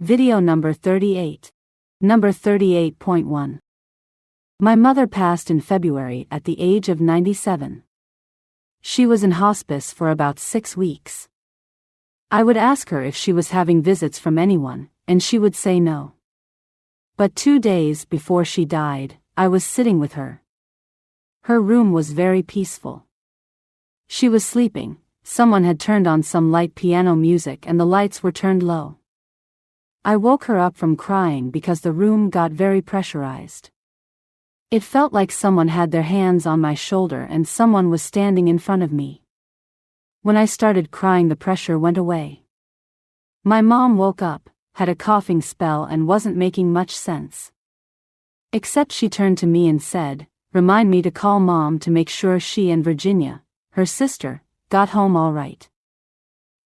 Video number 38. Number 38.1. My mother passed in February at the age of 97. She was in hospice for about 6 weeks. I would ask her if she was having visits from anyone, and she would say no. But 2 days before she died, I was sitting with her. Her room was very peaceful. She was sleeping. Someone had turned on some light piano music and the lights were turned low. I woke her up from crying because the room got very pressurized. It felt like someone had their hands on my shoulder and someone was standing in front of me. When I started crying, the pressure went away. My mom woke up, had a coughing spell and wasn't making much sense. Except she turned to me and said, "Remind me to call Mom to make sure she and Virginia, her sister, got home all right."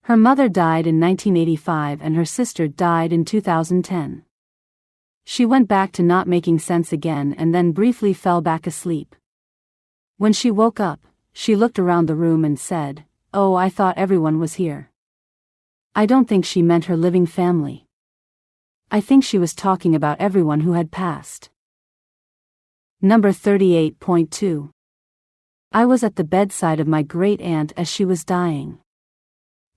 Her mother died in 1985 and her sister died in 2010. She went back to not making sense again and then briefly fell back asleep. When she woke up, she looked around the room and said, "Oh, I thought everyone was here." I don't think she meant her living family. I think she was talking about everyone who had passed. Number 38.2. I was at the bedside of my great-aunt as she was dying.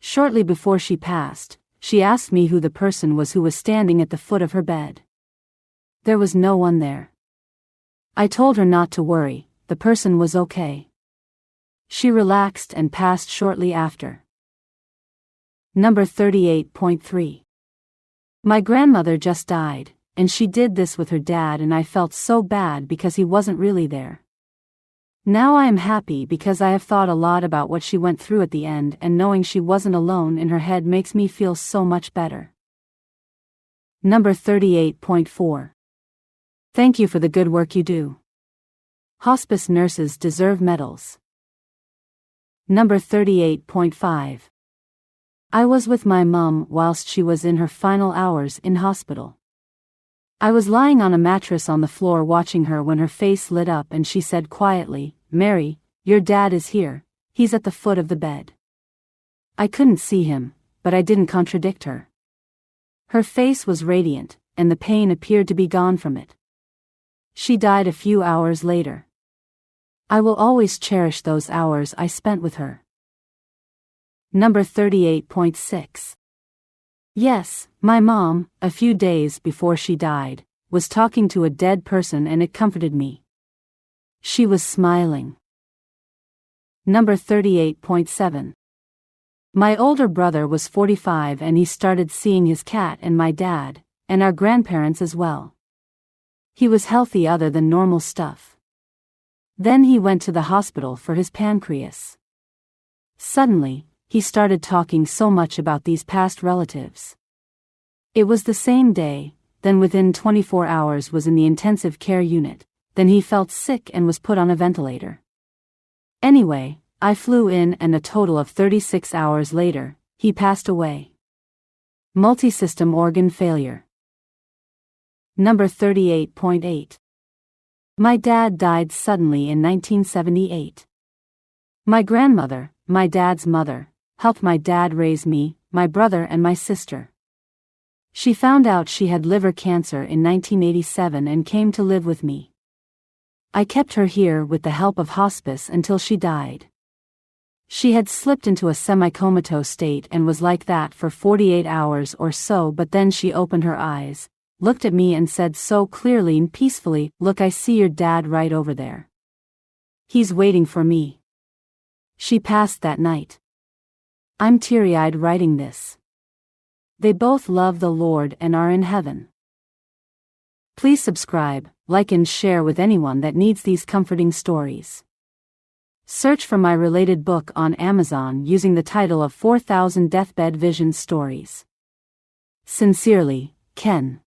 Shortly before she passed, she asked me who the person was who was standing at the foot of her bed. There was no one there. I told her not to worry, the person was okay. She relaxed and passed shortly after. Number 38.3. My grandmother just died, and she did this with her dad and I felt so bad because he wasn't really there. Now I am happy because I have thought a lot about what she went through at the end and knowing she wasn't alone in her head makes me feel so much better. Number 38.4. Thank you for the good work you do. Hospice nurses deserve medals. Number 38.5. I was with my mom whilst she was in her final hours in hospital. I was lying on a mattress on the floor watching her when her face lit up and she said quietly, "Mary, your dad is here, he's at the foot of the bed." I couldn't see him, but I didn't contradict her. Her face was radiant, and the pain appeared to be gone from it. She died a few hours later. I will always cherish those hours I spent with her. Number 38.6. Yes, my mom, a few days before she died, was talking to a dead person and it comforted me. She was smiling. Number 38.7. My older brother was 45 and he started seeing his cat and my dad, and our grandparents as well. He was healthy other than normal stuff. Then he went to the hospital for his pancreas. Suddenly, he started talking so much about these past relatives. It was the same day, then within 24 hours was in the intensive care unit, then he felt sick and was put on a ventilator. Anyway, I flew in and a total of 36 hours later, he passed away. Multisystem organ failure. Number 38.8. My dad died suddenly in 1978. My grandmother, my dad's mother, helped my dad raise me, my brother and my sister. She found out she had liver cancer in 1987 and came to live with me. I kept her here with the help of hospice until she died. She had slipped into a semi-comatose state and was like that for 48 hours or so, but then she opened her eyes, looked at me and said so clearly and peacefully, "Look, I see your dad right over there. He's waiting for me." She passed that night. I'm teary-eyed writing this. They both love the Lord and are in heaven. Please subscribe, like and share with anyone that needs these comforting stories. Search for my related book on Amazon using the title of 4,000 Deathbed Vision Stories. Sincerely, Ken.